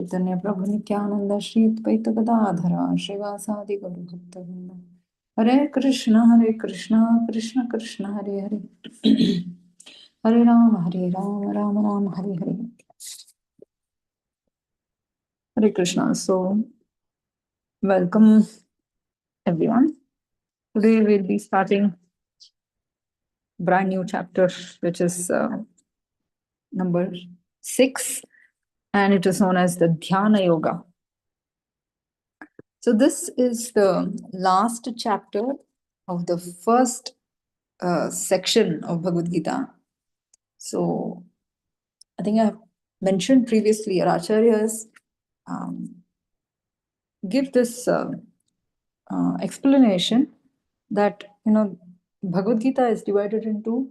Chaitanya Prabhu Nityanand Shri Advaita Gadadhar श्रीवासादि Gaur भक्तवृंद। Hare Krishna Krishna Krishna Hare Hare Hare Ram Ram Ram Hare Hare. Hare Krishna. So, welcome everyone. Today we'll be starting brand new chapter, which is number 6, and it is known as the Dhyana Yoga. So, this is the last chapter of the first section of Bhagavad Gita. So, I think I've mentioned previously, our acharyas give this explanation that, Bhagavad Gita is divided into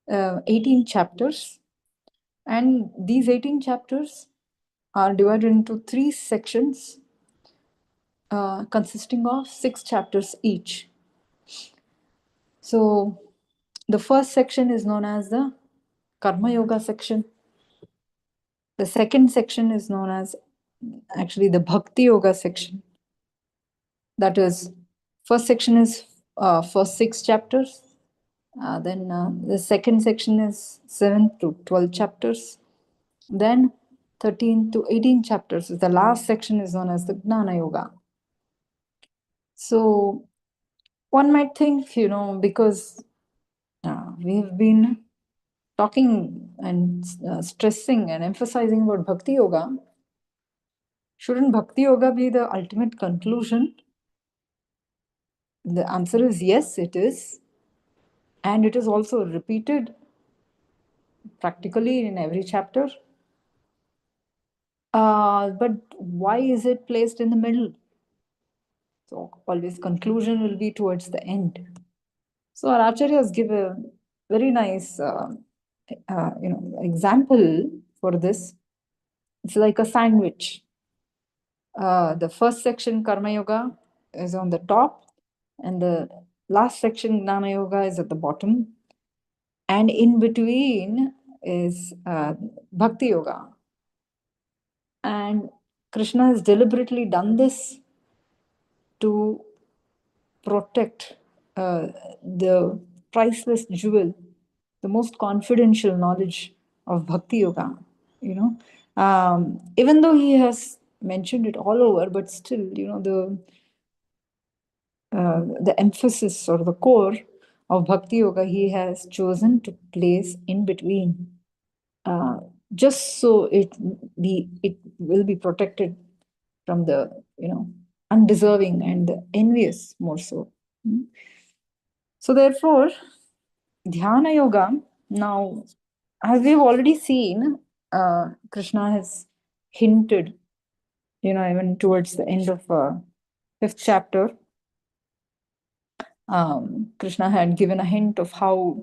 18 chapters, and these 18 chapters are divided into 3 sections consisting of 6 chapters each. So, the first section is known as the Karma Yoga section. The second section is known as actually the Bhakti Yoga section. That is, first section is first 6 chapters. Then the second section is 7 to 12 chapters. Then 13 to 18 chapters. The last section is known as the Gnana Yoga. So one might think, because we've been talking and stressing and emphasizing about Bhakti Yoga, shouldn't Bhakti Yoga be the ultimate conclusion? The answer is yes, it is. And it is also repeated practically in every chapter. But why is it placed in the middle? So always conclusion will be towards the end. So our acharyas give a very nice example for this. It's like a sandwich. The first section, Karma Yoga, is on the top, and the last section, Gnana Yoga, is at the bottom. And in between is Bhakti Yoga. And Krishna has deliberately done this to protect the priceless jewel, the most confidential knowledge of Bhakti Yoga. Even though he has mentioned it all over, but still, the emphasis or the core of Bhakti Yoga he has chosen to place in between, just so it will be protected from the undeserving and the envious more so. So therefore, Dhyana Yoga, now, as we've already seen, Krishna has hinted, even towards the end of 5th chapter, Krishna had given a hint of how,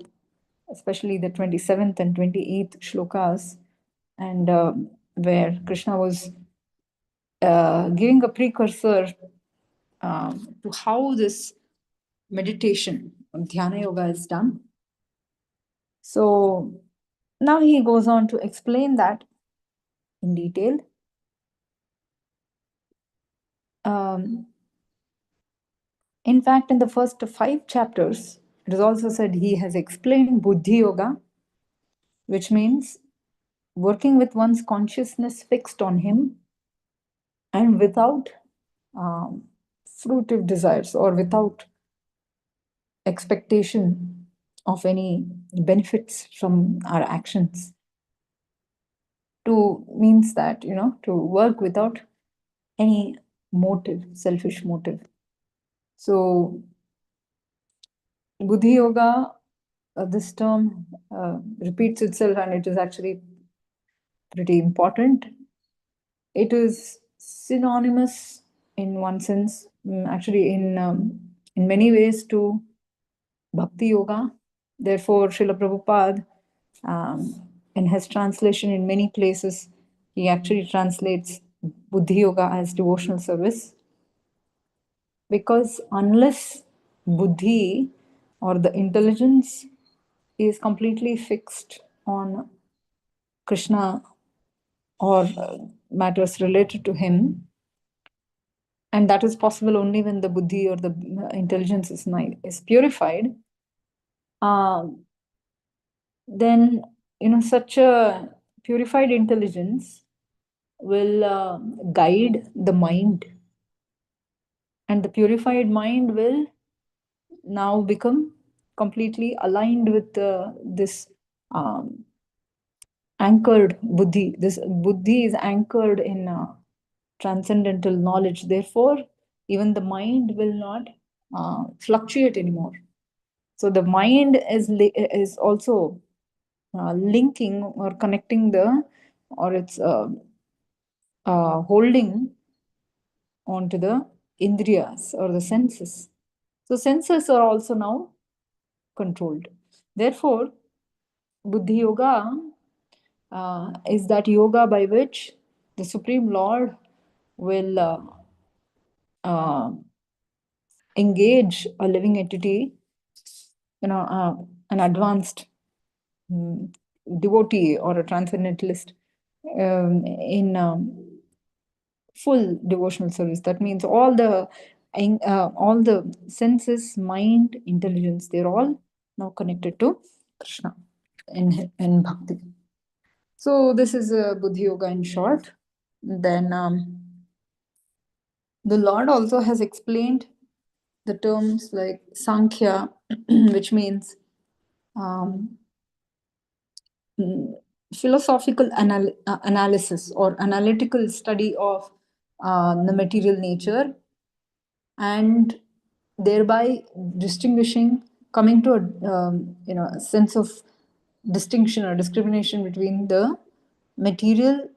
especially the 27th and 28th shlokas, and where Krishna was giving a precursor to how this meditation on Dhyana Yoga is done. So now he goes on to explain that in detail. In fact, in the first 5 chapters, it is also said he has explained Buddhi Yoga, which means working with one's consciousness fixed on him and without fruitive desires or without expectation of any benefits from our actions. To means that, to work without any motive, selfish motive. So, Buddhi Yoga, this term repeats itself, and it is actually pretty important. It is synonymous in one sense, actually in many ways, to Bhakti Yoga. Therefore, Srila Prabhupada, in his translation in many places, he actually translates Buddhi Yoga as devotional service. Because unless Buddhi or the intelligence is completely fixed on Krishna or matters related to him, and that is possible only when the buddhi or the intelligence is purified, uh, then such a purified intelligence will guide the mind, and the purified mind will now become completely aligned with this um, anchored buddhi. This buddhi is anchored in transcendental knowledge. Therefore, even the mind will not fluctuate anymore. So the mind is also linking or connecting or it's holding onto the indriyas or the senses. So senses are also now controlled. Therefore, Buddhi Yoga is that yoga by which the Supreme Lord will uh, engage a living entity, an advanced devotee or a transcendentalist in full devotional service. That means all the senses, mind, intelligence, they're all now connected to Krishna in bhakti. So this is Buddhi Yoga in short. Then the Lord also has explained the terms like Sankhya, which means um, philosophical analysis or analytical study of the material nature, and thereby distinguishing, coming to a sense of distinction or discrimination between the material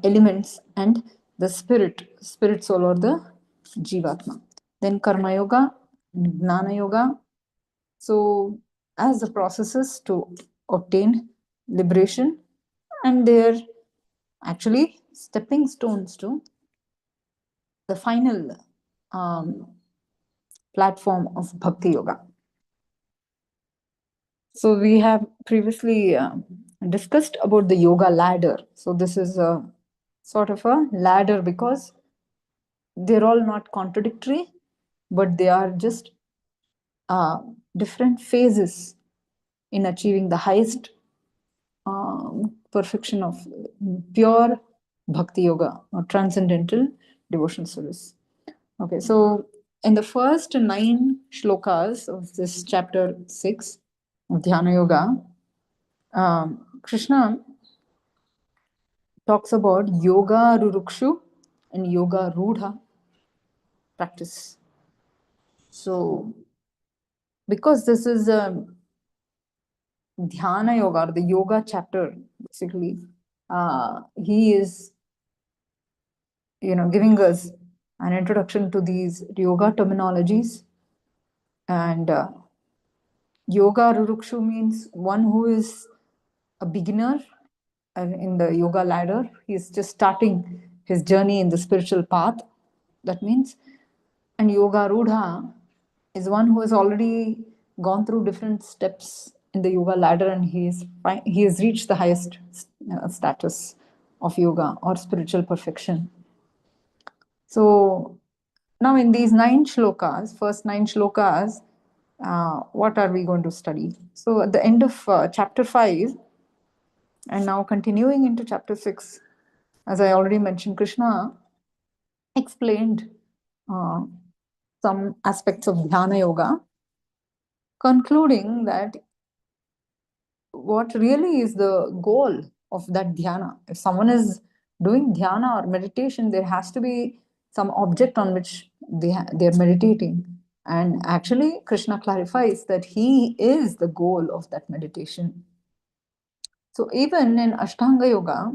elements and the spirit soul or the jivatma. Then karma yoga, gnana yoga. So as the processes to obtain liberation, and they're actually stepping stones to the final um, platform of bhakti yoga. So we have previously discussed about the yoga ladder. So this is a sort of a ladder because they're all not contradictory, but they are just uh, different phases in achieving the highest perfection of pure bhakti yoga or transcendental devotional service. Okay, so in the first 9 shlokas of this chapter 6 of Dhyana Yoga, Krishna talks about yoga rurukshu and yoga rudha practice. So, because this is a Dhyana Yoga, or the yoga chapter, basically, he is, giving us an introduction to these yoga terminologies. And yoga rurukshu means one who is a beginner in the yoga ladder. He's just starting his journey in the spiritual path. That means, and yoga rudha is one who has already gone through different steps in the yoga ladder, and he has reached the highest status of yoga or spiritual perfection. So now in these 9 shlokas, first 9 shlokas, what are we going to study? So at the end of chapter 5, and now continuing into chapter 6, as I already mentioned, Krishna explained uh, some aspects of Dhyana Yoga, concluding that what really is the goal of that dhyana. If someone is doing dhyana or meditation, there has to be some object on which they're meditating. And actually, Krishna clarifies that he is the goal of that meditation. So even in Ashtanga Yoga,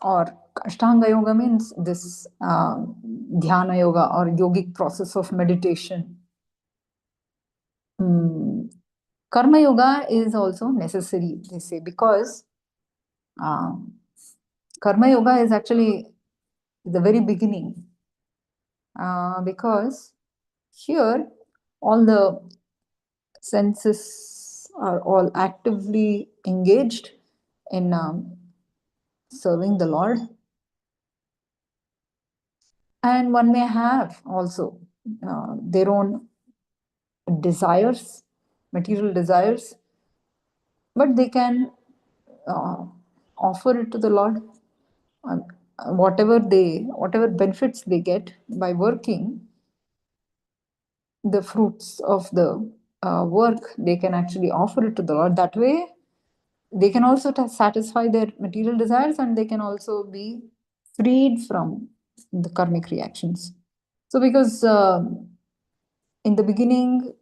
or Ashtanga Yoga means this dhyana yoga or yogic process of meditation. Karma yoga is also necessary, they say, because karma yoga is actually the very beginning. Because here all the senses are all actively engaged in serving the Lord. And one may have also their own desires, material desires, but they can uh, offer it to the Lord. Um, whatever benefits they get by working, the fruits of the work, they can actually offer it to the Lord. That way, they can also satisfy their material desires, and they can also be freed from the karmic reactions. So, because in the beginning,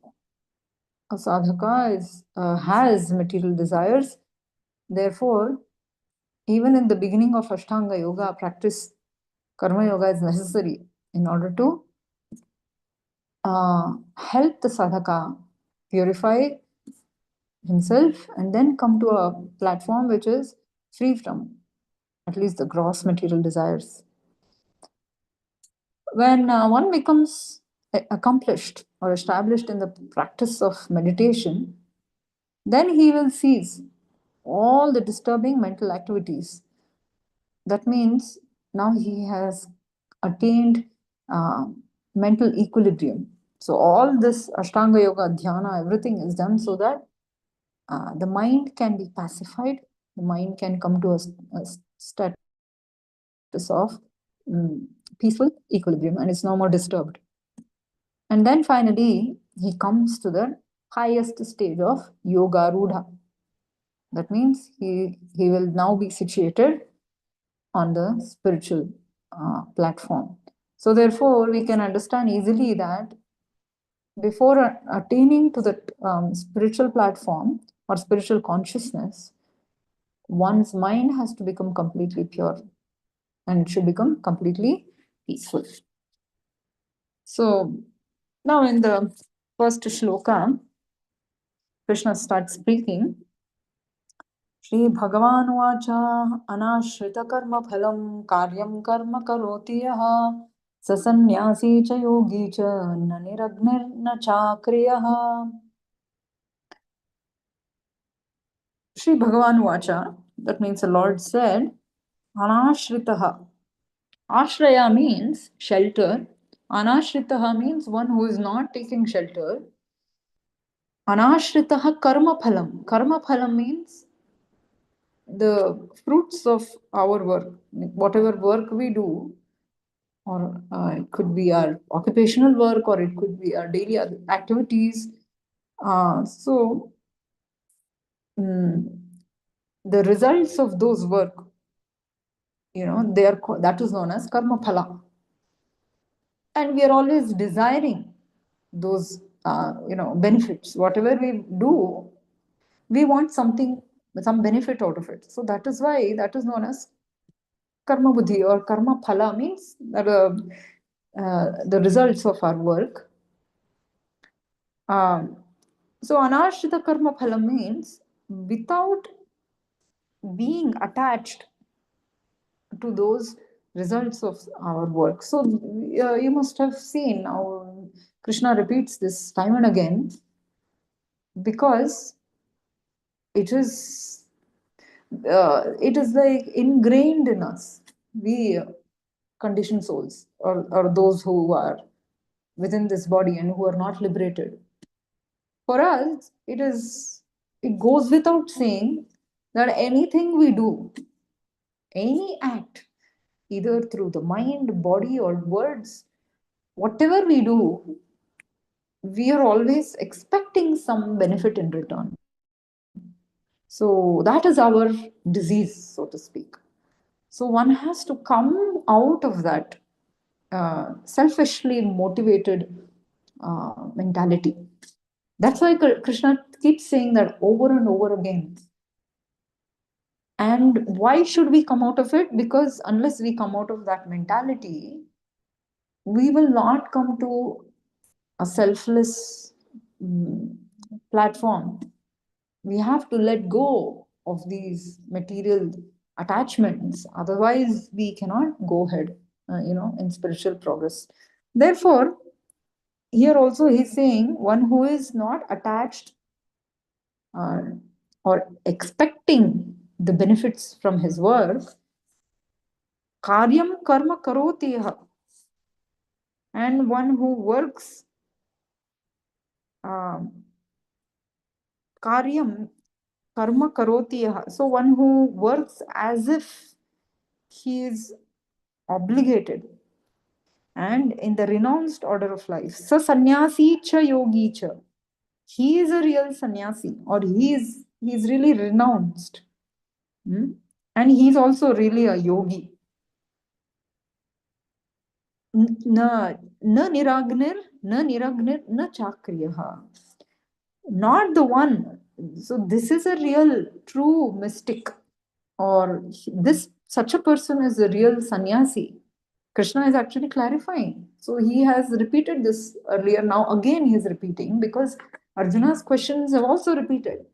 a sadhaka has material desires, therefore, even in the beginning of Ashtanga Yoga practice, Karma Yoga is necessary in order to help the sadhaka purify himself and then come to a platform which is free from at least the gross material desires. When one becomes accomplished or established in the practice of meditation, then he will cease all the disturbing mental activities. That means now he has attained uh, mental equilibrium. So, all this Ashtanga Yoga, Dhyana, everything is done so that the mind can be pacified, the mind can come to a status of peaceful equilibrium and is no more disturbed. And then finally, he comes to the highest stage of Yoga Rudha. That means he will now be situated on the spiritual platform. So, therefore, we can understand easily that before attaining to the spiritual platform or spiritual consciousness, one's mind has to become completely pure and it should become completely peaceful. So, now in the first shloka, Krishna starts speaking. Shri Bhagavan Vacha Anashrita Karma Phalam Karyam Karma Karoti Yaha Sasanyasi Cha Yogi Cha Naniragnir Na Chakriyaha. Shri Bhagavan Vacha, that means the Lord said, Anashritaha. Ashraya means shelter. Anashritaha means one who is not taking shelter. Anashritaha karma phalam. Karma phalam means the fruits of our work. Whatever work we do, or it could be our occupational work, or it could be our daily activities. So, the results of those work, that is known as karma phala. And we are always desiring those, benefits. Whatever we do, we want some benefit out of it. So that is why that is known as karma buddhi or karma phala, means that the results of our work. So anashrita karma phala means without being attached to those results of our work. So you must have seen now Krishna repeats this time and again because it is like ingrained in us. We conditioned souls, or those who are within this body and who are not liberated. For us, it goes without saying that anything we do, any act, either through the mind, body, or words, whatever we do, we are always expecting some benefit in return. So that is our disease, so to speak. So one has to come out of that selfishly motivated mentality. That's why Krishna keeps saying that over and over again. And why should we come out of it? Because unless we come out of that mentality, we will not come to a selfless platform. We have to let go of these material attachments. Otherwise, we cannot go ahead, in spiritual progress. Therefore, here also he's saying one who is not attached uh, or expecting the benefits from his work, karyam karma karoti yaha, and one who works karyam karma karoti yaha. So one who works as if he is obligated and in the renounced order of life. Sa sannyasi cha yogi cha. He is a real sannyasi, or he is really renounced. And he's also really a yogi. Na niragnir, na chakriyaha. Not the one. So this is a real, true mystic, or this such a person is a real sannyasi. Krishna is actually clarifying. So he has repeated this earlier. Now again he is repeating because Arjuna's questions have also repeated.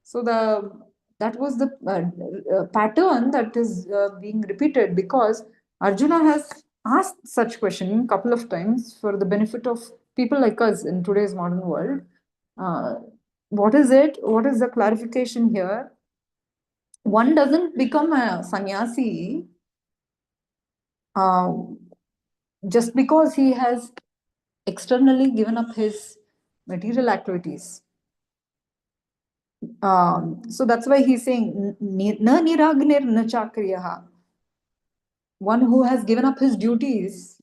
So that was the pattern that is being repeated because Arjuna has asked such question a couple of times for the benefit of people like us in today's modern world. What is it? What is the clarification here? One doesn't become a sannyasi just because he has externally given up his material activities. So that's why he's saying, na niragnir na chakriyaha. One who has given up his duties,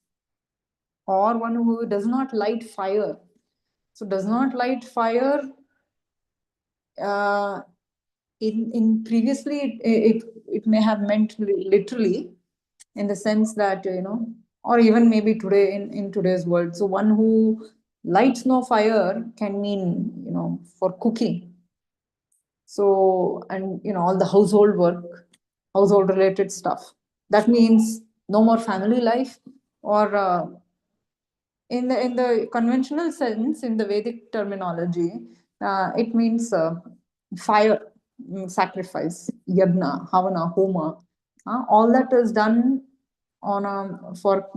or one who does not light fire. So does not light fire, in previously it may have meant literally, in the sense that, or even maybe today in today's world. So one who lights no fire can mean, for cooking. So, and all the household work, household related stuff. That means no more family life, or in the conventional sense, in the Vedic terminology, it means fire, sacrifice, yagna, havana, homa. All that is done for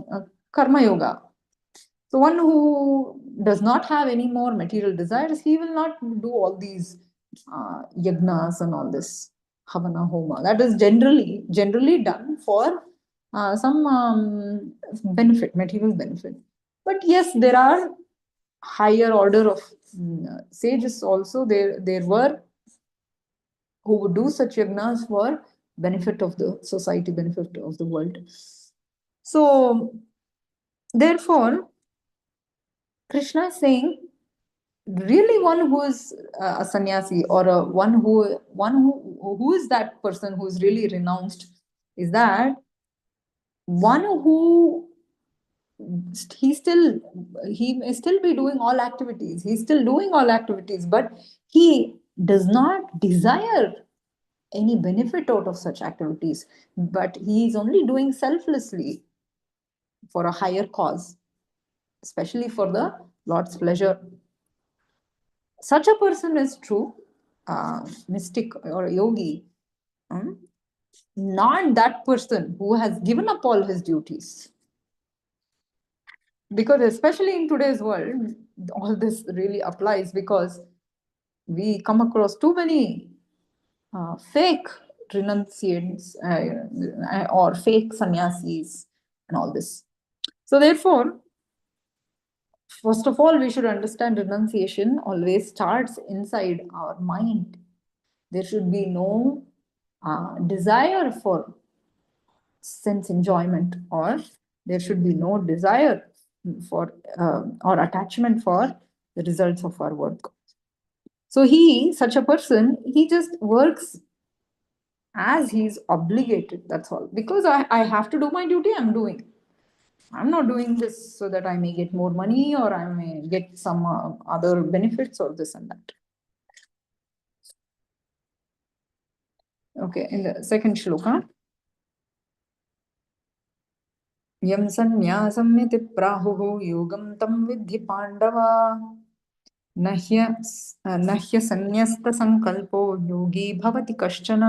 karma yoga. So one who does not have any more material desires, he will not do all these yagnas and all this havana homa. That is generally done for some benefit, material benefit. But yes, there are higher order of sages also. There were who would do such yagnas for benefit of the society, benefit of the world. So therefore, Krishna is saying, really one who is a sannyasi, or one who is that person who is really renounced, is that one who he may still be doing all activities, he's still doing all activities, but he does not desire any benefit out of such activities, but he is only doing selflessly for a higher cause, especially for the Lord's pleasure. Such a person is true mystic or yogi, not that person who has given up all his duties. Because especially in today's world, all this really applies, because we come across too many fake renunciants or fake sannyasis and all this. So therefore, first of all, we should understand renunciation always starts inside our mind. There should be no desire for sense enjoyment, or there should be no desire for or attachment for the results of our work. So such a person, he just works as he's obligated. That's all. Because I have to do my duty, I'm doing. I'm not doing this so that I may get more money, or I may get some other benefits, or this and that. Okay, in the second shloka. यम संन्यासमिति प्राहुः योगं तं विद्धि पांडव न ह्यसन्न्यस्तसंकल्पो योगी भवति कश्चन.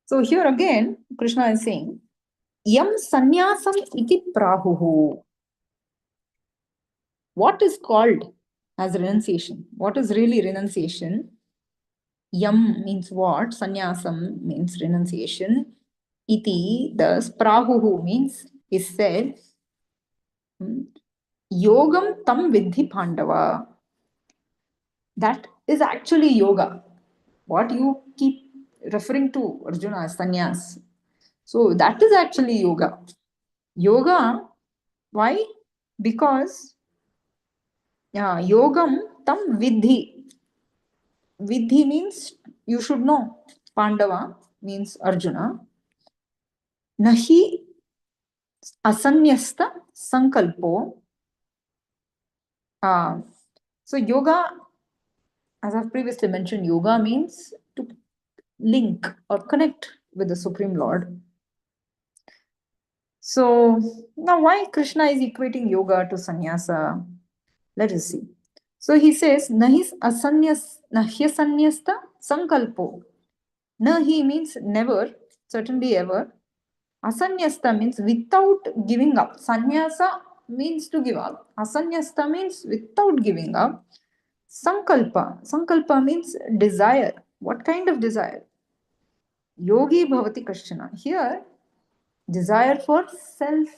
So here again, Krishna is saying, yam sannyasam iti prahuhu. What is called as renunciation? What is really renunciation? Yam means what? Sannyasam means renunciation. Iti, thus, prahuhu means is said. Yogam tam vidhi pandava. That is actually yoga. What you keep referring to, Arjuna, as sannyas. So that is actually yoga. Yoga, why? Because yogam tam vidhi. Vidhi means you should know. Pandava means Arjuna. Nahi asanyasta sankalpo. So yoga, as I've previously mentioned, yoga means to link or connect with the Supreme Lord. So now why Krishna is equating yoga to sannyasa? Let us see. So he says, nahyasanyasta sankalpo. Nahi means never, certainly ever. Asanyasta means without giving up. Sannyasa means to give up. Asanyasta means without giving up. Sankalpa. Sankalpa means desire. What kind of desire? Yogi bhavati kashchana. Here, desire for self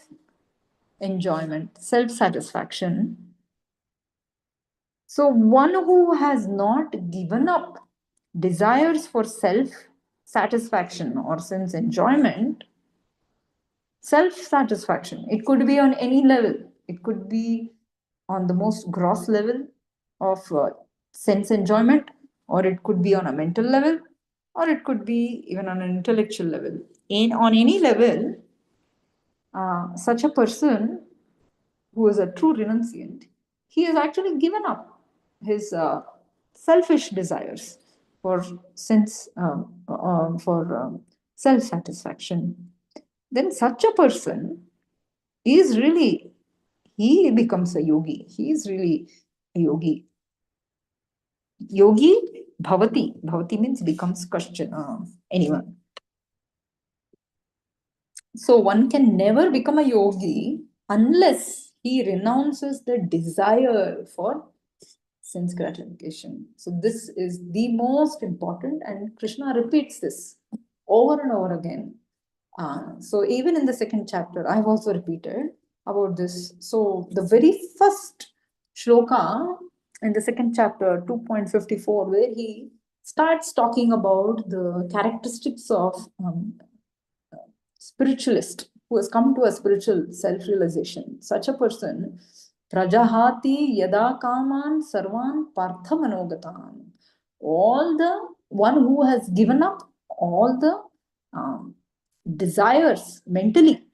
enjoyment, self satisfaction. So, one who has not given up desires for self satisfaction or sense enjoyment, self satisfaction, it could be on any level, it could be on the most gross level of sense enjoyment, or it could be on a mental level, or it could be even on an intellectual level. On any level, such a person who is a true renunciant, he has actually given up his selfish desires for sense, for self satisfaction. Then such a person is really, he becomes a yogi. He is really a yogi. Yogi bhavati. Bhavati means becomes anyone. So one can never become a yogi unless he renounces the desire for sense gratification. So this is the most important, and Krishna repeats this over and over again. So even in the second chapter, I've also repeated about this. So the very first shloka in the second chapter, 2.54, where he starts talking about the characteristics of spiritualist who has come to a spiritual self-realization. Such a person, prajahati yada kaman sarvan parthamanogatan. All the one who has given up all the desires mentally,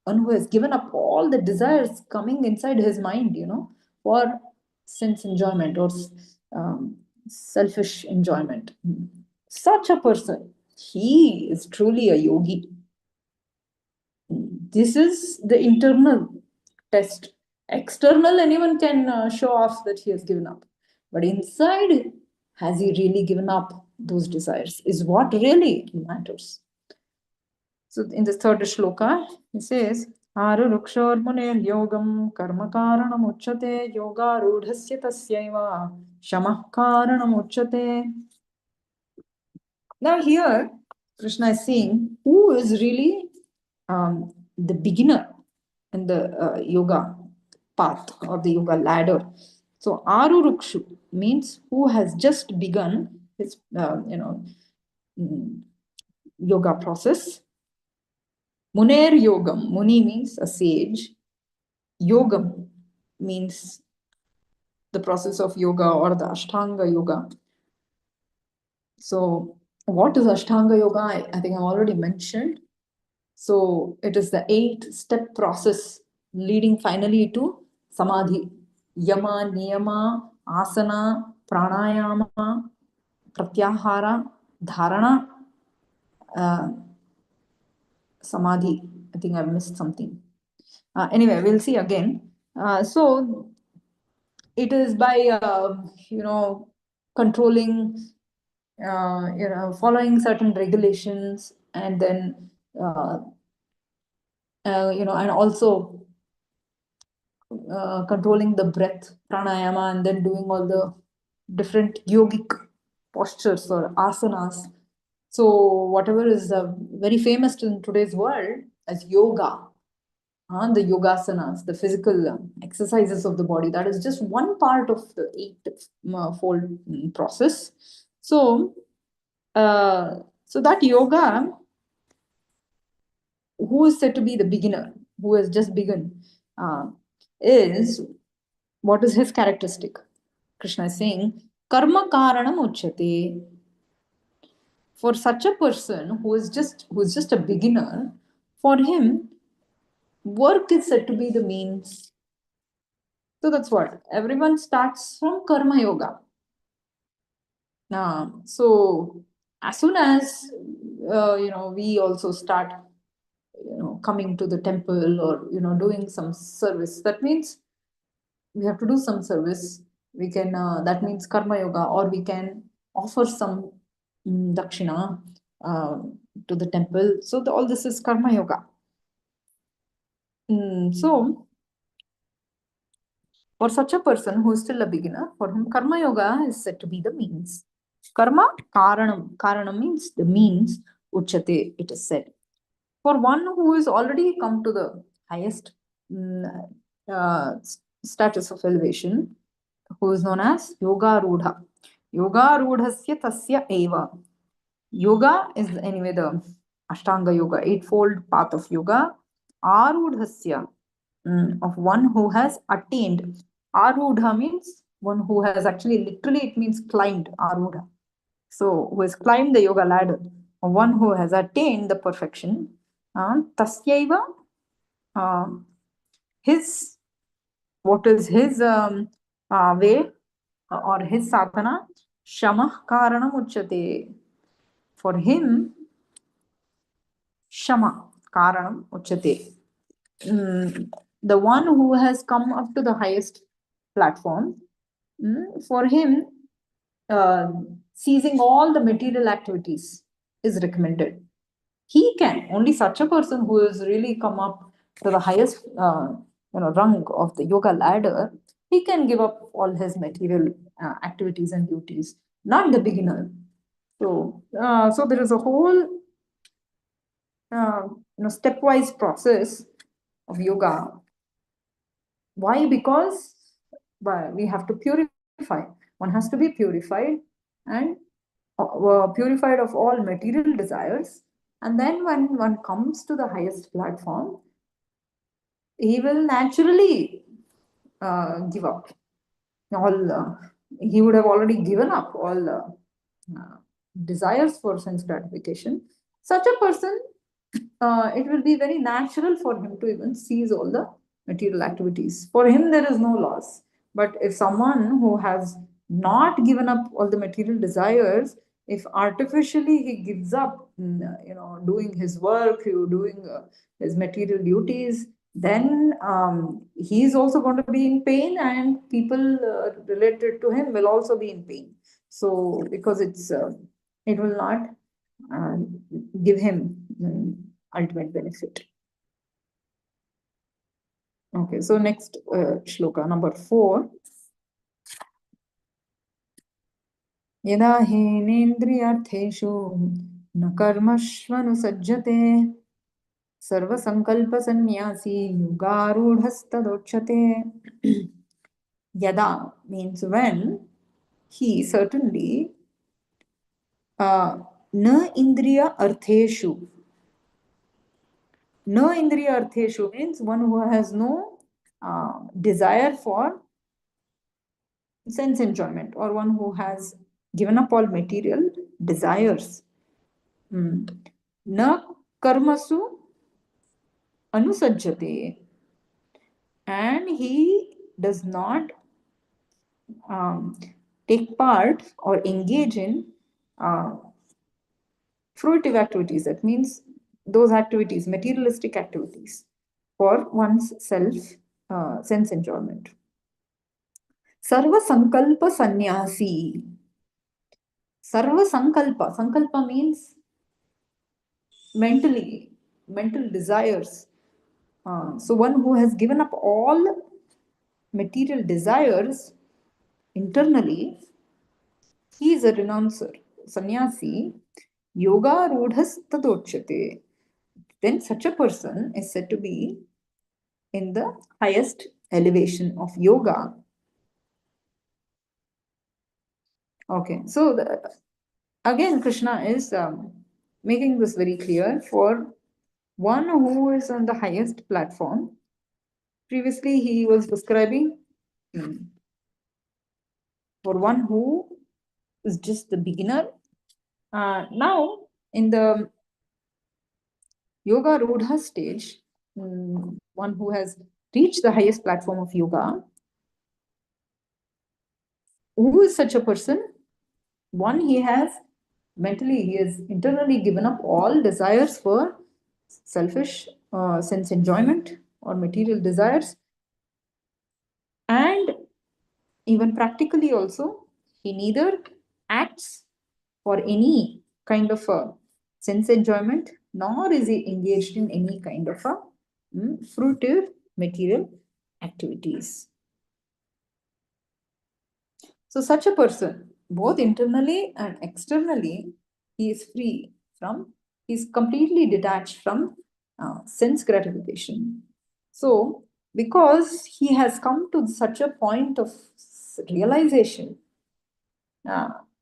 one who has given up all the desires coming inside his mind, for sense enjoyment or selfish enjoyment. Such a person, he is truly a yogi. This is the internal test. External, anyone can show off that he has given up. But inside, has he really given up those desires? Is what really matters. So in the third shloka, he says, Aru rukshor munir yogam karma karanam uchate yoga rudhasya tasyaiva shamah karanam uchate. Now here, Krishna is saying, who is really the beginner in the yoga path or the yoga ladder? So Arurukshu means who has just begun his yoga process. Muner yogam, muni means a sage. Yogam means the process of yoga or the Ashtanga yoga. So what is Ashtanga yoga? I think I've already mentioned. So it is the 8-step process leading finally to samadhi. Yama, niyama, asana, pranayama, pratyahara, dharana, samadhi. I think I've missed something. Anyway, we'll see again. So it is by controlling, following certain regulations, and then and also controlling the breath, pranayama, and then doing all the different yogic postures or asanas. So whatever is very famous in today's world as yoga, the yogasanas, the physical exercises of the body, that is just one part of the eightfold process. So, so that yoga, who is said to be the beginner, who has just begun, is what is his characteristic? Krishna is saying, karma karanam uchyate. For such a person who is just a beginner, for him, work is said to be the means. So that's what everyone starts from karma yoga. So as soon as we also start coming to the temple or doing some service, that means we have to do some service. We can that means karma yoga, or we can offer some dakshina to the temple. So all this is karma yoga. So for such a person who is still a beginner, for him karma yoga is said to be the means. Karma karanam. Karanam means the means. Uchate, it is said. For one who is already come to the highest uh, status of elevation, who is known as yoga rudha. Yoga rudhasya tasya eva. Yoga is anyway the Ashtanga yoga, eightfold path of yoga. Arudhasya, of one who has attained. Arudha means one who has actually, literally, it means climbed. Arudha. So, who has climbed the yoga ladder. One who has attained the perfection. Tasyaiva, his, what is his way or his sadhana? Shamah karanam uchyate. For him, Shama, Karanam, Uchate. The one who has come up to the highest platform, for him, ceasing all the material activities is recommended. He can, only such a person who has really come up to the highest rung of the yoga ladder, he can give up all his material activities and duties, not the beginner. So there is a whole stepwise process of yoga. Why? Because we have to purify. One has to be purified and purified of all material desires. And then when one comes to the highest platform, he will naturally give up all. He would have already given up all desires for sense gratification. Such a person, it will be very natural for him to even cease all the material activities. For him, there is no loss. But if someone who has not given up all the material desires, if artificially he gives up, doing his work, doing his material duties, then he is also going to be in pain, and people related to him will also be in pain. So, because it will not uh, give him ultimate benefit. Okay, so next shloka, number 4. Yada hinendriyartheshu na karmashvanusajjate sarva sankalpa sannyasi yugarudhastadochyate. Yada means when he certainly na indriya artheshu. No indriya artheshu means one who has no desire for sense enjoyment, or one who has given up all material desires. Na karmasu anusajjate, and he does not take part or engage in fruitive activities. That means those activities, materialistic activities, for one's self sense enjoyment. Sarva sankalpa sannyasi. Sarva sankalpa. Sankalpa means mental desires. So one who has given up all material desires internally, He is a renouncer, sannyasi, yoga rudhas tadochyate. Then such a person is said to be in the highest elevation of yoga. Okay, so again, Krishna is making this very clear for one who is on the highest platform. Previously, he was describing for one who is just the beginner. Now, in the Yoga Rudha stage, one who has reached the highest platform of yoga, who is such a person? One, he has mentally, he has internally given up all desires for selfish sense enjoyment or material desires, and even practically also, he neither acts for any kind of a sense enjoyment, nor is he engaged in any kind of a fruitive material activities. So, such a person, both internally and externally, he is free from, he is completely detached from sense gratification. So, because he has come to such a point of realization,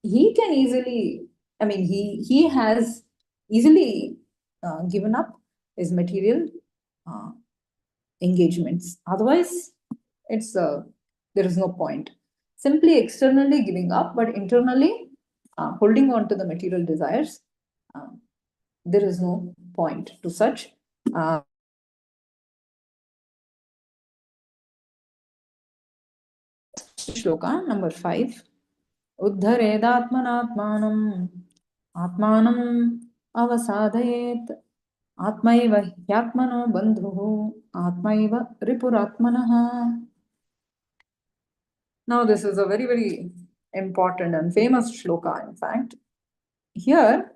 he can easily, I mean, he has easily given up his material uh, engagements. Otherwise, it's there is no point. Simply externally giving up, but internally holding on to the material desires, uh, there is no point to such. Shloka number 5. Uddharedatmanatmanam atmanam avasadayet atmaiva hyatmano bandhuhu atmaiva ripuratmanaha. Now, this is a very, very important and famous shloka, in fact. Here,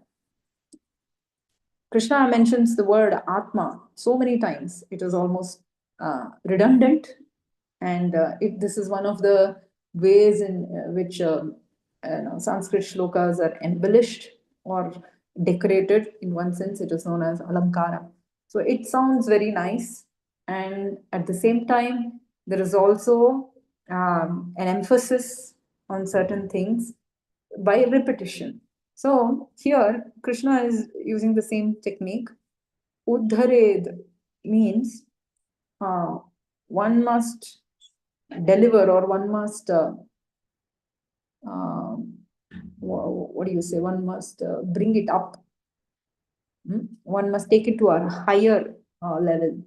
Krishna mentions the word Atma so many times, it is almost redundant. And this is one of the ways in which Sanskrit shlokas are embellished or decorated. In one sense, it is known as Alankara. So it sounds very nice. And at the same time, there is also an emphasis on certain things by repetition. So here, Krishna is using the same technique. Uddhared means one must deliver, or one must, what do you say, one must bring it up. One must take it to a higher level.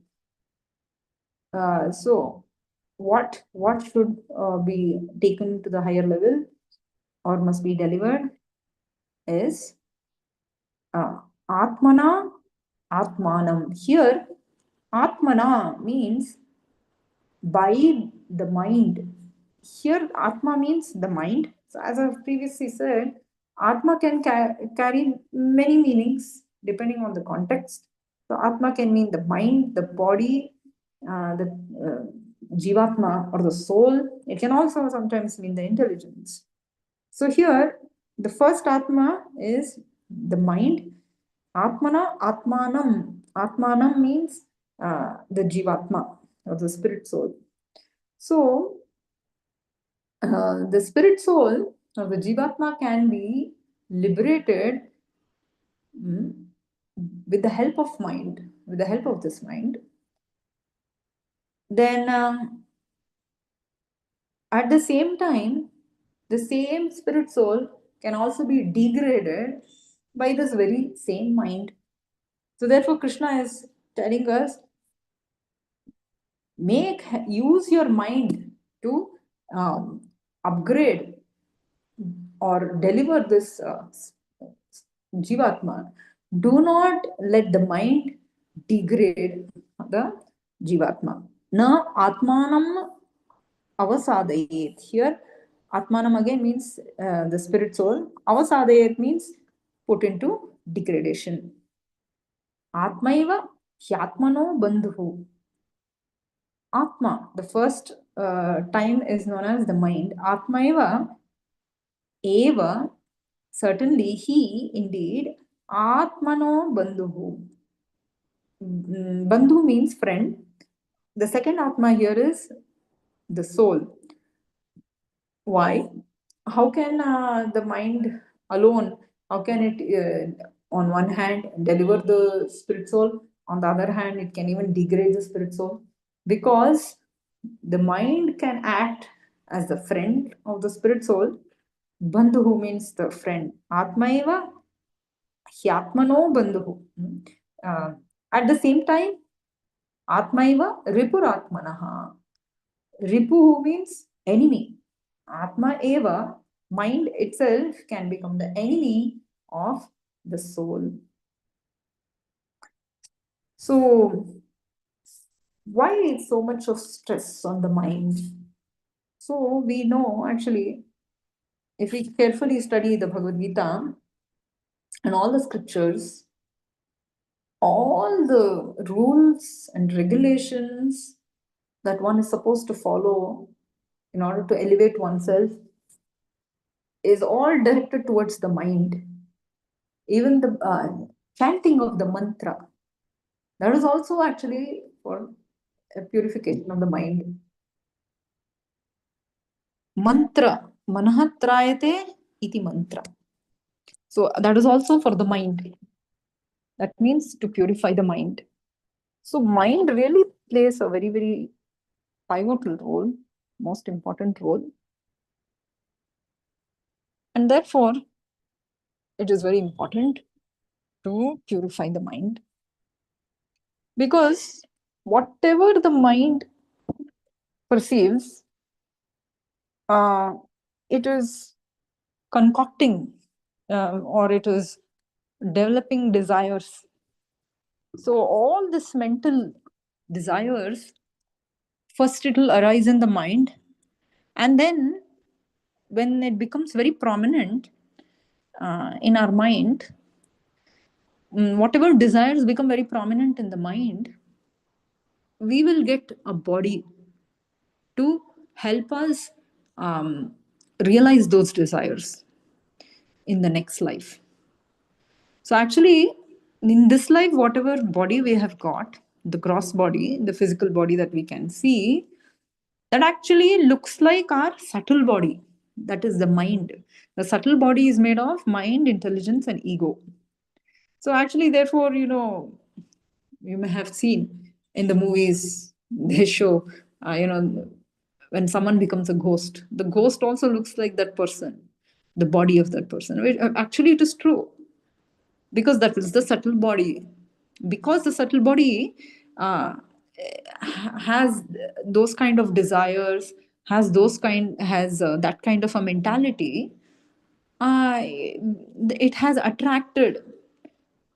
So what should be taken to the higher level or must be delivered is Atmana Atmanam. Here, Atmana means by the mind. Here, Atma means the mind. So, as I've previously said, Atma can carry many meanings depending on the context. So, Atma can mean the mind, the body, the Jivatma or the soul. It can also sometimes mean the intelligence. So, here, the first Atma is the mind. Atmana, Atmanam. Atmanam means the Jivatma or the spirit soul. So, the spirit soul or the Jivatma can be liberated with the help of mind, with the help of this mind. Then, at the same time, the same spirit soul can also be degraded by this very same mind. So, therefore, Krishna is telling us use your mind to upgrade or deliver this Jivatma. Do not let the mind degrade the Jivatma. Na Atmanam avasadayet. Here, Atmanam again means the spirit soul. Avasadayet means put into degradation. Atmaiva hyatmano bandhu. Atma, the first time is known as the mind. Atmaiva Eva, certainly he indeed, Atmano Bandhuhu. Bandhu means friend. The second Atma here is the soul. Why? How can the mind alone, how can it, on one hand, deliver the spirit soul, on the other hand, it can even degrade the spirit soul? Because the mind can act as the friend of the spirit soul. Bandhu means the friend. Atma eva hyatmano bandhu. Uh, at the same time, Atma eva ripuratmanaha. Ripu means enemy. Atma eva, mind itself can become the enemy of the soul. So, why is so much of stress on the mind? So, we know actually, if we carefully study the Bhagavad Gita and all the scriptures, all the rules and regulations that one is supposed to follow in order to elevate oneself is all directed towards the mind. Even the chanting of the mantra, that is also actually for a purification of the mind. Mantra, manahatrayate iti mantra. So that is also for the mind. That means to purify the mind. So mind really plays a very, very pivotal role, most important role. And therefore, it is very important to purify the mind. Because whatever the mind perceives, it is concocting or it is developing desires. So all this mental desires, first it will arise in the mind, and then when it becomes very prominent in our mind, whatever desires become very prominent in the mind, we will get a body to help us realize those desires in the next life. So actually, in this life, whatever body we have got, the gross body, the physical body that we can see, that actually looks like our subtle body. That is the mind. The subtle body is made of mind, intelligence, and ego. So actually, therefore, you may have seen in the movies, they show, when someone becomes a ghost, the ghost also looks like that person, the body of that person. Actually, it is true because that is the subtle body. Because the subtle body has those kind of desires, has that kind of a mentality, it has attracted,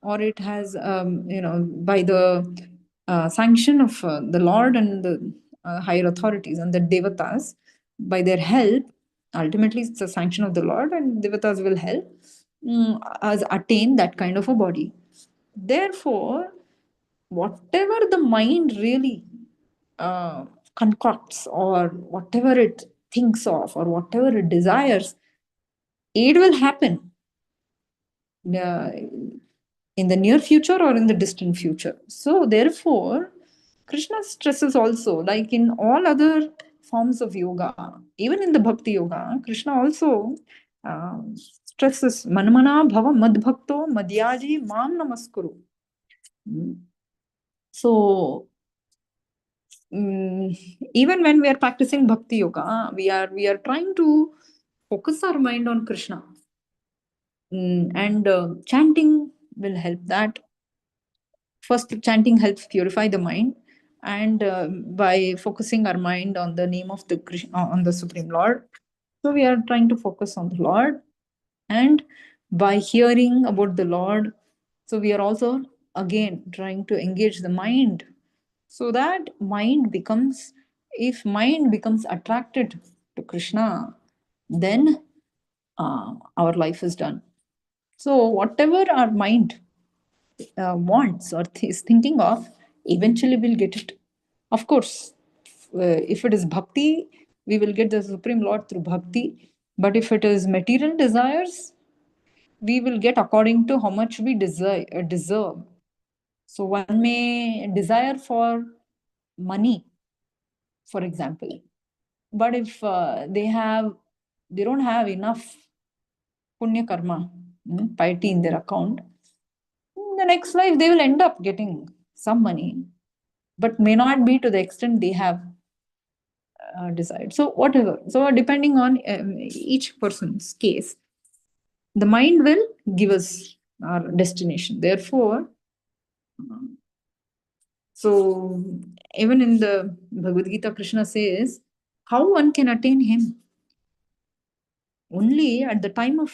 or it has, by the sanction of the Lord and the higher authorities and the devatas, by their help, ultimately it's the sanction of the Lord and devatas will help us attain that kind of a body. Therefore, whatever the mind really concocts, or whatever it thinks of, or whatever it desires, it will happen uh, in the near future or in the distant future. So, therefore, Krishna stresses also, like in all other forms of yoga, even in the Bhakti Yoga, Krishna also stresses Manmana Bhava Madbhakto Madhyaji Mam Namaskuru. So, even when we are practicing Bhakti Yoga, we are trying to focus our mind on Krishna. And chanting will help that. First, chanting helps purify the mind, and by focusing our mind on the name of the Krishna, on the Supreme Lord, so we are trying to focus on the Lord, and by hearing about the Lord, so we are also again trying to engage the mind, so that mind becomes, if mind becomes attracted to Krishna, then our life is done. So whatever our mind wants or is thinking of, eventually we'll get it. Of course, if it is bhakti, we will get the Supreme Lord through bhakti. But if it is material desires, we will get according to how much we deserve. So one may desire for money, for example, but if they don't have enough punya karma, piety in their account, in the next life they will end up getting some money, but may not be to the extent they have desired. So whatever. So depending on each person's case, the mind will give us our destination. Therefore, so even in the Bhagavad Gita, Krishna says, how one can attain him? Only at the time of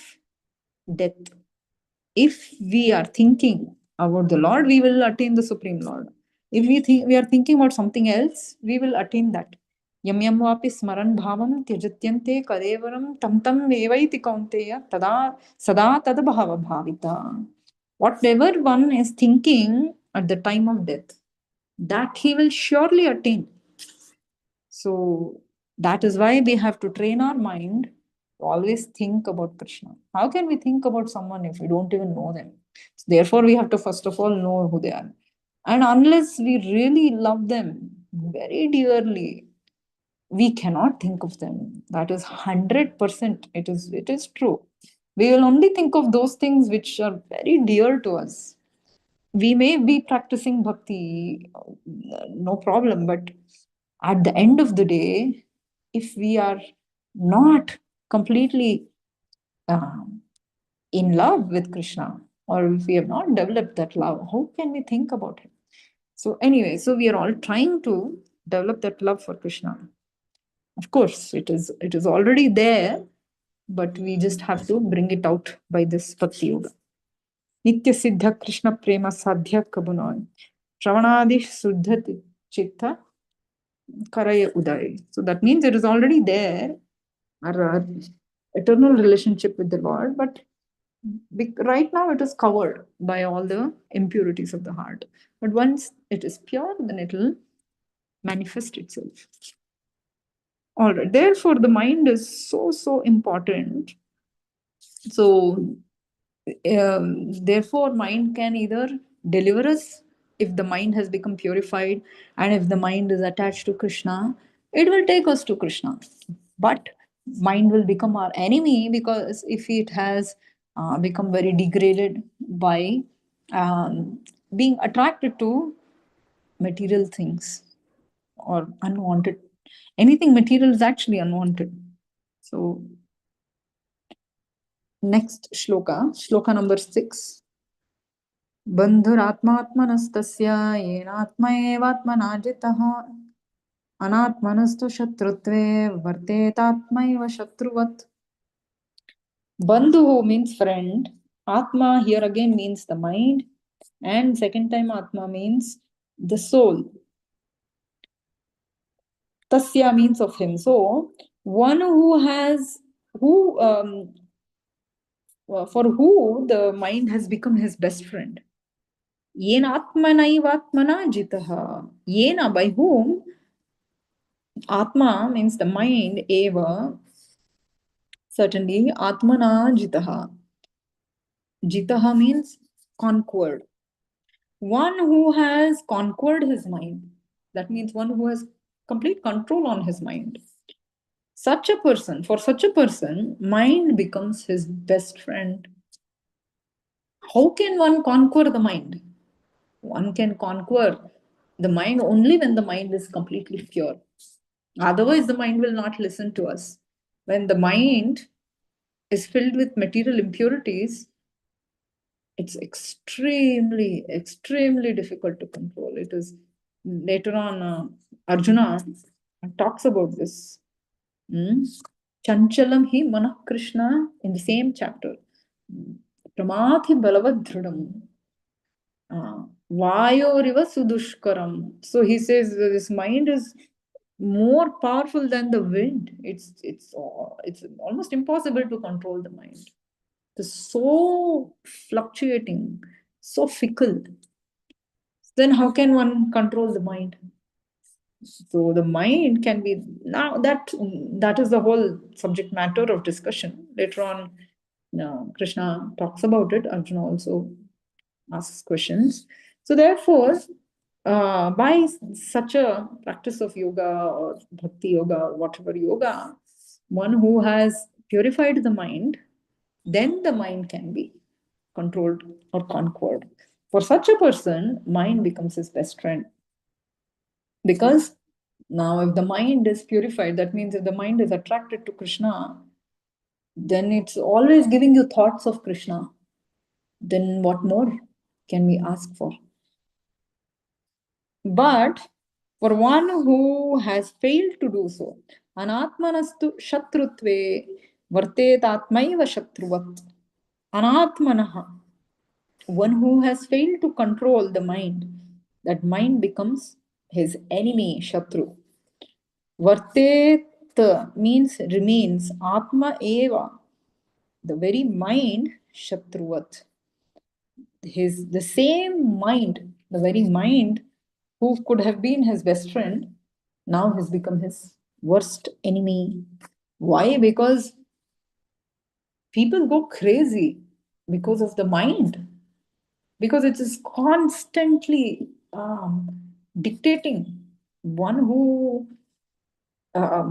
death. If we are thinking about the Lord, we will attain the Supreme Lord. If we are thinking about something else, we will attain that. Yam yam vapi smaran bhavam tyajatyante kadevaram tam tam evaiti kaunteya tada sada tad bhava bhavita. Whatever one is thinking at the time of death, that he will surely attain. So that is why we have to train our mind to always think about Krishna. How can we think about someone if we don't even know them? So therefore, we have to first of all know who they are. And unless we really love them very dearly, we cannot think of them. That is 100%. It is true. We will only think of those things which are very dear to us. We may be practicing bhakti, no problem, but at the end of the day, if we are not completely in love with Krishna, or if we have not developed that love, how can we think about him? So anyway, so we are all trying to develop that love for Krishna. Of course, it is already there, but we just have to bring it out by this bhakti yoga. Nitya Siddha Krishna Prema Sadhya Kabunoy. Shravanadi Suddha Chitta Karaya Uday. So that means it is already there, our eternal relationship with the Lord, but right now it is covered by all the impurities of the heart. But once it is pure, then it will manifest itself. All right. Therefore, the mind is so important. So therefore, mind can either deliver us if the mind has become purified, and if the mind is attached to Krishna, it will take us to Krishna. But mind will become our enemy, because if it has become very degraded by being attracted to material things or unwanted. Anything material is actually unwanted. So next shloka number 6. बन्धुरात्मात्मनस्तस्य येनात्मा एवात्मना जितः अनात्मनस्तु शत्रुत्वे वर्तेतात्मैव शत्रुवत्. Bandhu means friend. Atma here again means the mind. And second time Atma means the soul. Tasya means of him. So one for who the mind has become his best friend. Yena atmanaivatmana jitaha. Yena, by whom? Atma means the mind, eva. Certainly, atmana jitaha. Jitaha means conquered. One who has conquered his mind. That means one who has complete control on his mind. For such a person, mind becomes his best friend. How can one conquer the mind? One can conquer the mind only when the mind is completely pure. Otherwise, the mind will not listen to us. When the mind is filled with material impurities, it's extremely difficult to control. It is later on, Arjuna talks about this. Chanchalam hi manah Krishna in the same chapter. Pramathi balavadhrudam. Vayoriva sudushkaram. So he says this mind is more powerful than the wind. It's almost impossible to control the mind. It's so fluctuating, so fickle. Then how can one control the mind? So the mind can be, now that is the whole subject matter of discussion. Later on, Krishna talks about it. Arjuna also asks questions. So therefore, by such a practice of yoga or bhakti yoga or whatever yoga, one who has purified the mind, then the mind can be controlled or conquered. For such a person, mind becomes his best friend. Because now, if the mind is purified, that means if the mind is attracted to Krishna, then it's always giving you thoughts of Krishna. Then what more can we ask for? But for one who has failed to do so, anatmanastu shatrutve vartetatmaiva shatruvat. Anatmanaha, one who has failed to control the mind, that mind becomes his enemy, shatru. Vartet means remains, atma eva, the very mind, shatruvat. The same mind, the very mind who could have been his best friend, now has become his worst enemy. Why? Because people go crazy because of the mind, because it is constantly dictating. One who,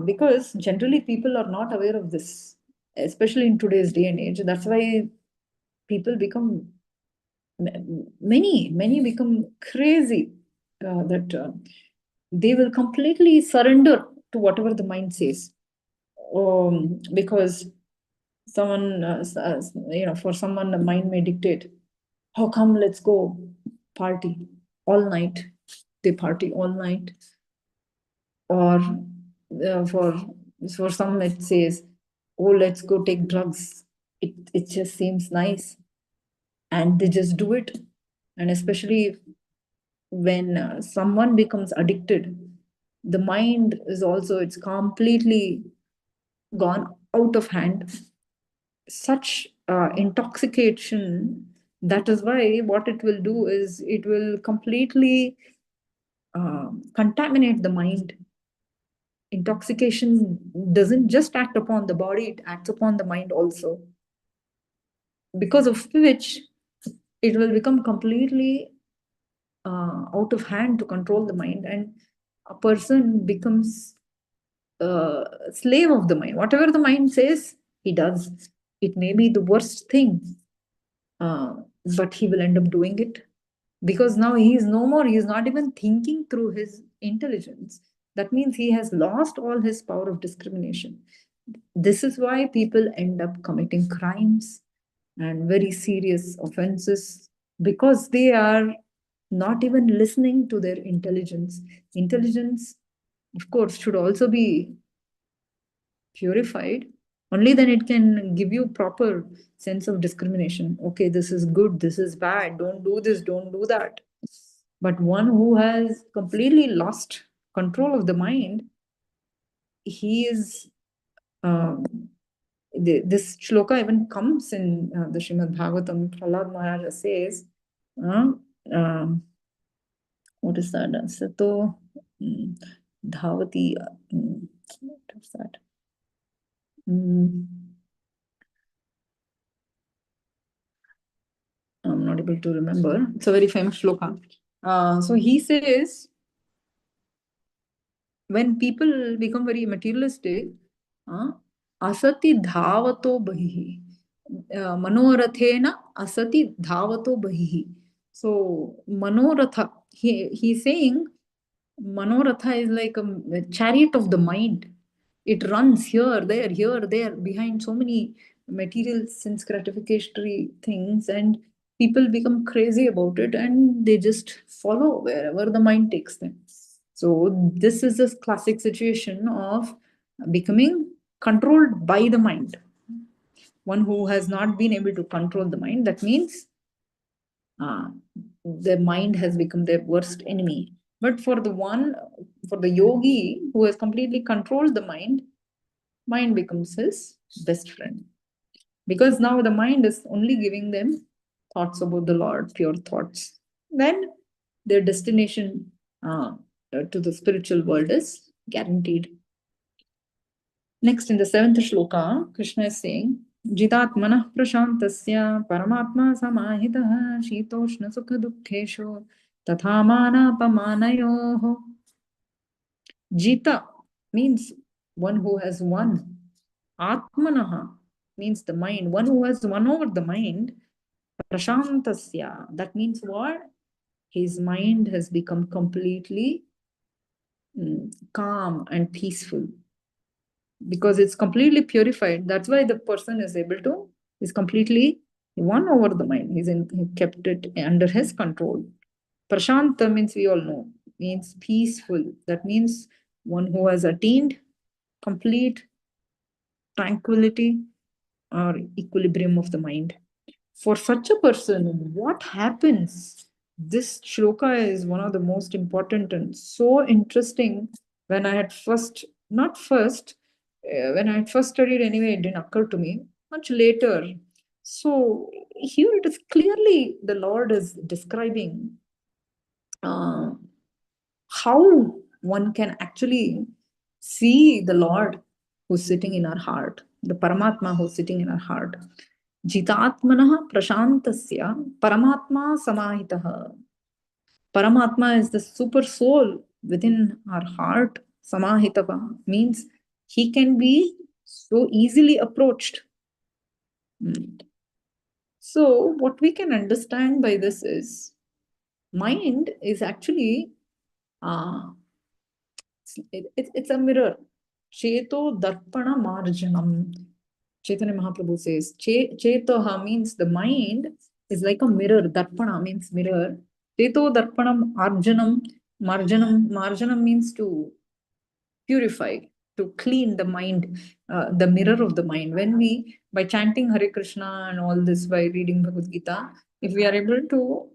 because generally people are not aware of this, especially in today's day and age. That's why people become, many become crazy, that they will completely surrender to whatever the mind says. Because someone, for someone, the mind may dictate, how come, let's go party all night. They party all night. Or for some it says, oh, let's go take drugs. It just seems nice, and they just do it. And especially when someone becomes addicted, the mind is also, it's completely gone out of hand. Such intoxication, that is why what it will do is it will completely contaminate the mind. Intoxication doesn't just act upon the body, it acts upon the mind also, because of which it will become completely out of hand to control the mind, and a person becomes a slave of the mind. Whatever the mind says, he does. It may be the worst thing, uh, but he will end up doing it, because now he is no more, he is not even thinking through his intelligence. That means he has lost all his power of discrimination. This is why people end up committing crimes and very serious offenses, because they are not even listening to their intelligence. Intelligence, of course, should also be purified. Only then it can give you proper sense of discrimination. Okay, this is good, this is bad, don't do this, don't do that. But one who has completely lost control of the mind, he is, this shloka even comes in the Srimad Bhagavatam. Prahlad Maharaj says, what is that? Sato Dhavati. What is that? I'm not able to remember. It's a very famous shloka. So he says, when people become very materialistic, asati dhavato bahihi. Manorathena asati dhavato bahihi. So manoratha, he's saying manoratha is like a chariot of the mind. It runs here, there, behind so many material sense gratificatory things, and people become crazy about it and they just follow wherever the mind takes them. So this is a classic situation of becoming controlled by the mind. One who has not been able to control the mind, that means the mind has become their worst enemy. But for the yogi who has completely controlled the mind becomes his best friend. Because now the mind is only giving them thoughts about the Lord, pure thoughts. Then their destination to the spiritual world is guaranteed. Next, in the 7th shloka, Krishna is saying, Jitatmanah prashantasya paramatma samahitah shitoshna sukha dukkheshu tatha manapamanayoho. Jita means one who has won. Atmanaha means the mind, one who has won over the mind. Prashantasya, that means what? His mind has become completely calm and peaceful because it's completely purified. That's why the person is completely won over the mind. He kept it under his control. Prashanta means, we all know, means peaceful. That means one who has attained complete tranquility or equilibrium of the mind. For such a person, what happens? This shloka is one of the most important and so interesting. When I had when I had first studied anyway, it didn't occur to me. Much later. So here it is clearly the Lord is describing how one can actually see the Lord who's sitting in our heart, the Paramatma who's sitting in our heart. Jitatmanah prashantasya paramatma samahitaha. Paramatma is the super soul within our heart. Samahitava means he can be so easily approached. So, what we can understand by this is mind is actually it's a mirror. Cheto darpana marjanam. Chaitanya Mahaprabhu says, Chetoha means the mind is like a mirror. Darpana means mirror. Cheto darpanam arjanam. Marjanam means to purify, to clean the mind, the mirror of the mind. When we, by chanting Hare Krishna and all this, by reading Bhagavad Gita, if we are able to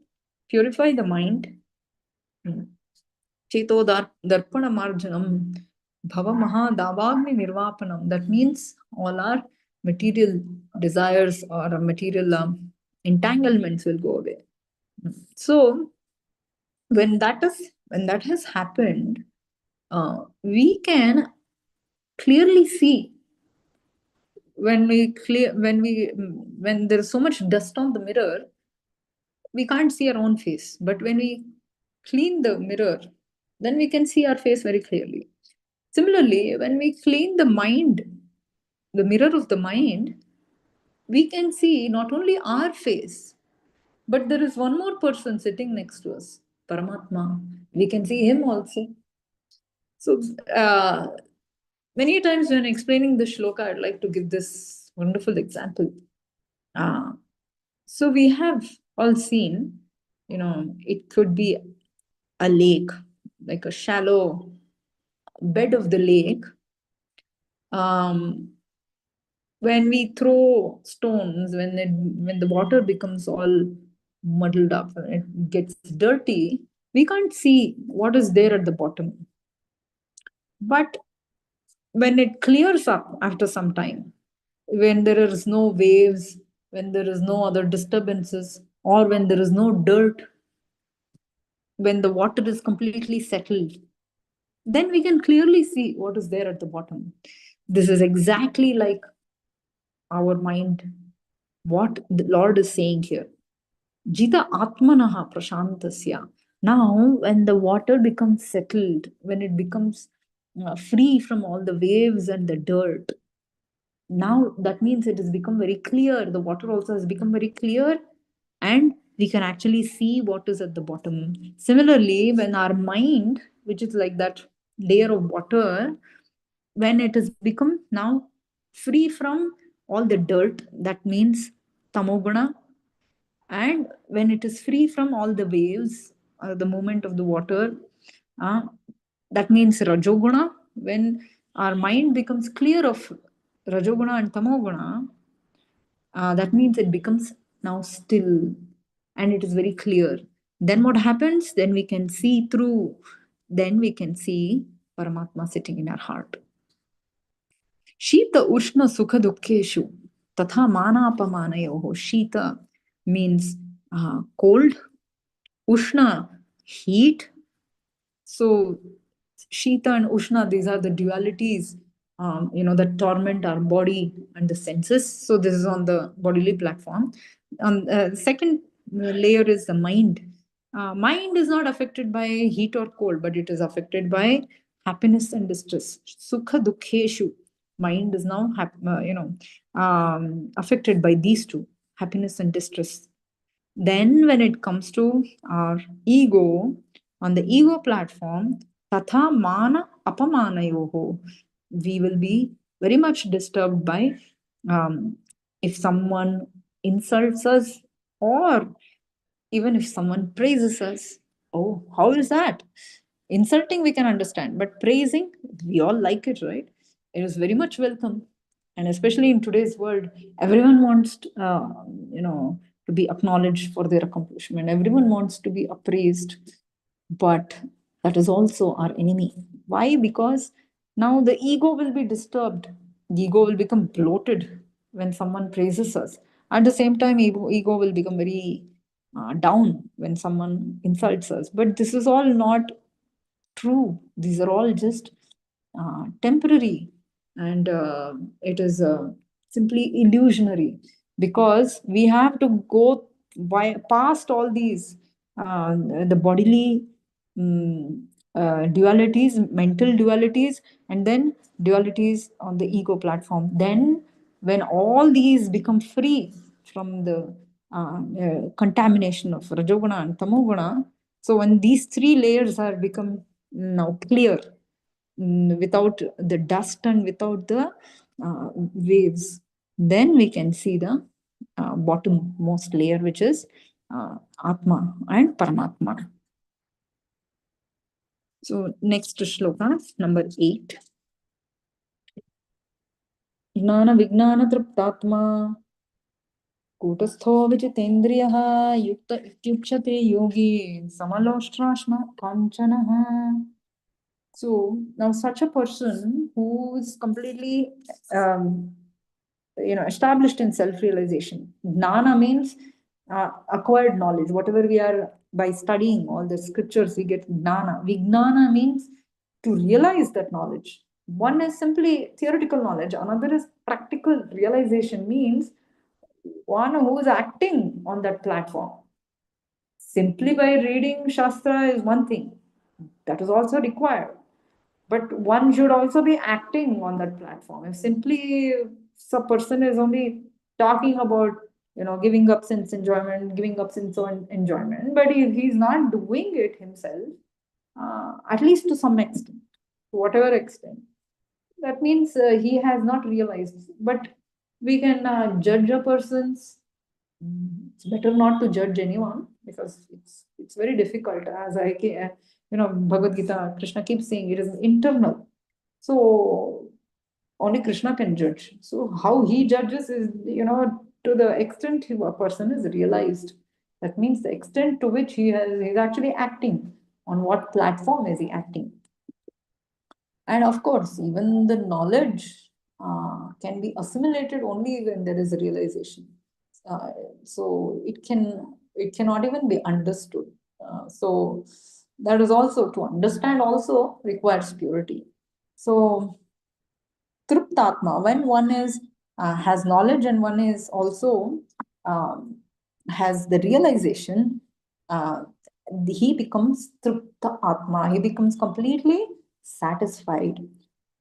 purify the mind, Cheto darpana marjanam, bhava maha davagni nirvapanam. That means all our material desires or material entanglements will go away. So when that has happened, we can clearly see when there's so much dust on the mirror, we can't see our own face. But when we clean the mirror, then we can see our face very clearly. Similarly, when we clean the mind, the mirror of the mind, we can see not only our face, but there is one more person sitting next to us, Paramatma. We can see him also. So, many times when explaining the shloka, I'd like to give this wonderful example. So we have all seen, it could be a lake, like a shallow bed of the lake. When we throw stones, when the water becomes all muddled up and it gets dirty, we can't see what is there at the bottom. But when it clears up after some time, when there is no waves, when there is no other disturbances, or when there is no dirt, when the water is completely settled, then we can clearly see what is there at the bottom. This is exactly like our mind, what the Lord is saying here. Jita Atmanaha Prashantasya. Now, when the water becomes settled, when it becomes free from all the waves and the dirt, now that means it has become very clear. The water also has become very clear, and we can actually see what is at the bottom. Similarly, when our mind, which is like that layer of water, when it has become now free from all the dirt, that means tamoguna, and when it is free from all the waves, the movement of the water, that means rajoguna. When our mind becomes clear of rajoguna and tamoguna, that means it becomes now still and it is very clear. Then what happens? Then we can see through, then we can see Paramatma sitting in our heart. Shita Ushna Sukha Dukkeshu Tatha Manapamanayoho. Shita means cold, Ushna, heat, So Shita and Ushna, these are the dualities, that torment our body and the senses. So this is on the bodily platform. On second layer is the mind. Mind is not affected by heat or cold, but it is affected by happiness and distress. Sukha dukkheshu. Mind is now, affected by these two, happiness and distress. Then, when it comes to our ego, on the ego platform, tatha mana apamanayoho, we will be very much disturbed by if someone insults us or even if someone praises us. Oh, how is that? Insulting we can understand, but praising, we all like it, right? It is very much welcome. And especially in today's world, everyone wants to be acknowledged for their accomplishment. Everyone wants to be appraised, but that is also our enemy. Why? Because now the ego will be disturbed. The ego will become bloated when someone praises us. At the same time, ego will become very down when someone insults us. But this is all not true. These are all just temporary, and it is simply illusionary, because we have to go past all these the bodily dualities, mental dualities, and then dualities on the ego platform. Then, when all these become free from the contamination of Rajoguna and Tamoguna, so when these three layers are become now clear, without the dust and without the waves, then we can see the bottommost layer, which is Atma and Paramatma. So next shloka, number 8. Jnana Vijnana Triptatma कूटस्थो विजितेन्द्रियः युक्त इत्युच्यते योगी समलोष्टाश्म काञ्चनः. So now such a person who is completely established in self-realization. Gnana means acquired knowledge. Whatever we are, by studying all the scriptures, we get gnana. Vijnana means to realize that knowledge. One is simply theoretical knowledge. Another is practical realization, means one who is acting on that platform. Simply by reading Shastra is one thing, that is also required. But one should also be acting on that platform. If simply a person is only talking about, giving up sense enjoyment, giving up sense enjoyment, but if he's not doing it himself, at least to some extent, to whatever extent, that means he has not realized. But we can judge a person's. It's better not to judge anyone, because it's very difficult. As Bhagavad Gita, Krishna keeps saying it is internal. So only Krishna can judge. So how he judges is, to the extent a person is realized. That means the extent to which he's actually acting. On what platform is he acting? And of course, even the knowledge can be assimilated only when there is a realization. So it cannot even be understood. So that is also, to understand also requires purity. So Triptatma, when one is has knowledge and one is also um, has the realization, uh, he becomes Tripta Atma. He becomes completely satisfied.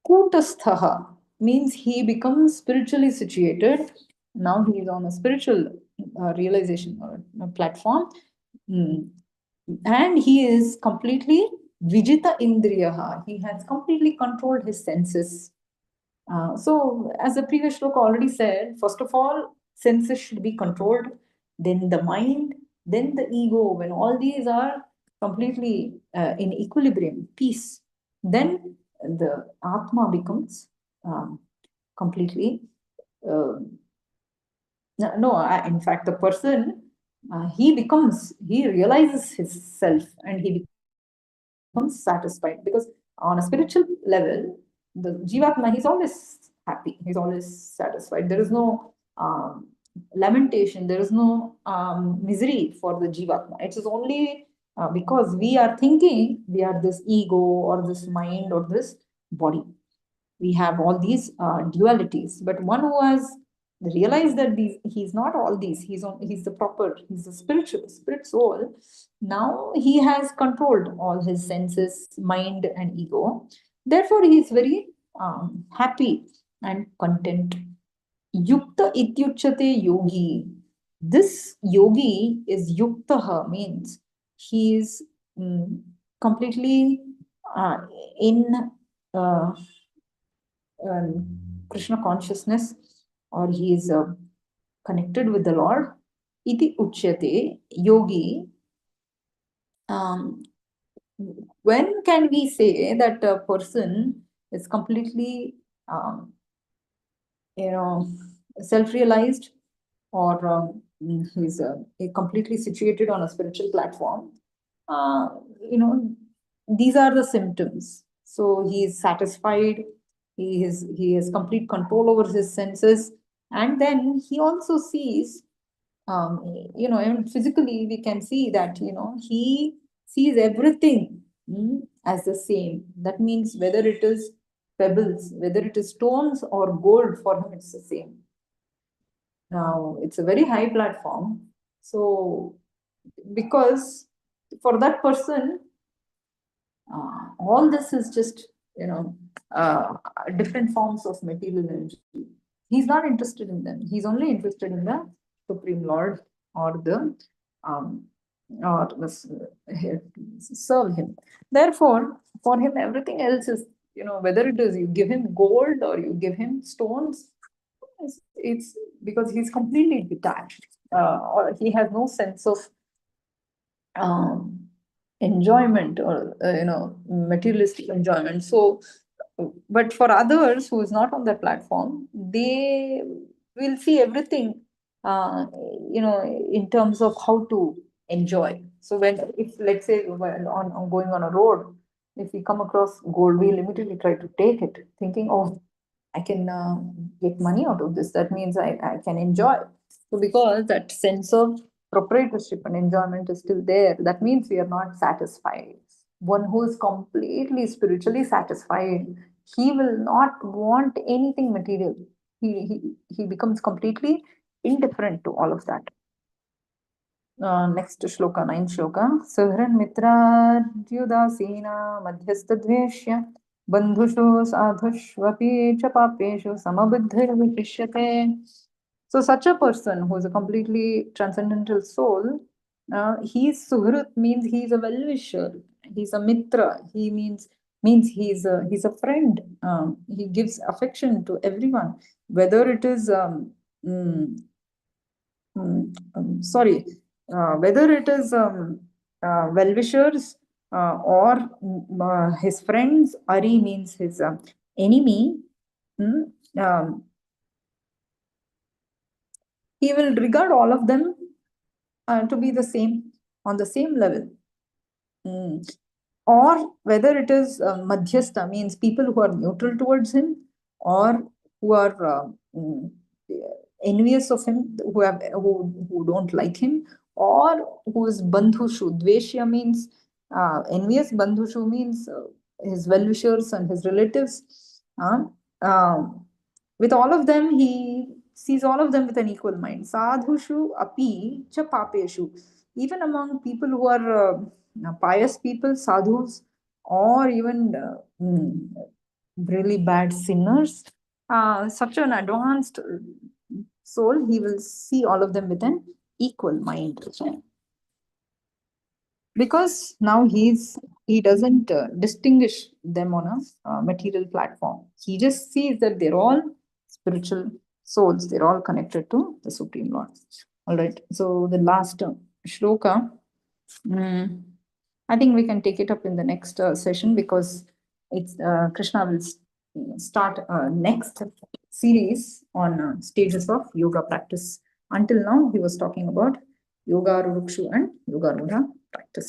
Kutasthaha means he becomes spiritually situated. Now he is on a spiritual realization or platform. And he is completely Vijita Indriyaha. He has completely controlled his senses. So, as the previous shloka already said, first of all, senses should be controlled, then the mind, then the ego. When all these are completely in equilibrium, peace, then the Atma becomes completely. In fact, the person, he realizes his self and he becomes satisfied, because on a spiritual level, the Jivatma, he's always happy, he's always satisfied. There is no lamentation, there is no misery for the Jivatma. It is only because we are thinking we are this ego or this mind or this body. We have all these dualities, but one who has realized that he's not all these, he's the proper, he's the spiritual spirit soul. Now he has controlled all his senses, mind and ego. Therefore he is very happy and content. Yukta ityuchate yogi. This yogi is yuktaha, means he is completely uh, in uh, Krishna consciousness, or he is connected with the Lord. Iti uchyate yogi. Um, when can we say that a person is completely, you know, self-realized, or he's completely situated on a spiritual platform? Uh, these are the symptoms. So he is satisfied. He has complete control over his senses, and then he also sees, and physically we can see that he sees everything as the same. That means whether it is pebbles, whether it is stones or gold, for him it's the same. Now it's a very high platform, so because for that person, all this is just uh, different forms of material energy. He's not interested in them. He's only interested in the Supreme Lord, or the um, or serve him. Therefore, for him, everything else is, whether it is you give him gold or you give him stones, it's because he's completely detached, or he has no sense of um, enjoyment, or materialistic enjoyment. So but for others who is not on that platform, they will see everything uh, in terms of how to enjoy. So when, if let's say on going on a road, if we come across gold, we'll immediately try to take it, thinking, oh, I can get money out of this. That means I can enjoy. So because that sense of proprietorship and enjoyment is still there, that means we are not satisfied. One who is completely spiritually satisfied, he will not want anything material. He becomes completely indifferent to all of that. Next shloka, 9th shloka. Suhran mitradyudasena madhyastadveshya bandhushu sadhushvapi cha papeshu samabuddhir vipishyate. So such a person who is a completely transcendental soul, he is suhrit, means he is a well-wisher. He's a mitra. He means he's a friend. He gives affection to everyone, whether it is sorry, whether it is well-wishers, or his friends. Ari means his enemy. mm, um, he will regard all of them to be the same, on the same level. Mm. Or whether it is madhyastha, means people who are neutral towards him, or who are envious of him, who don't like him, or who is bandhushu. Dveshya means envious. Bandhushu means his well-wishers and his relatives. Uh, um, with all of them, he sees all of them with an equal mind. Sadhushu api cha papeshu. Even among people who are pious people, sadhus, or even really bad sinners, such an advanced soul, he will see all of them with an equal mind. Because now he doesn't distinguish them on a material platform. He just sees that they're all spiritual souls. They're all connected to the Supreme Lord. All right. So the last shloka. Mm, I think we can take it up in the next session, because it's Krishna will start next series on stages of yoga practice. Until now, he was talking about yoga rukshu and yoga rudha practice.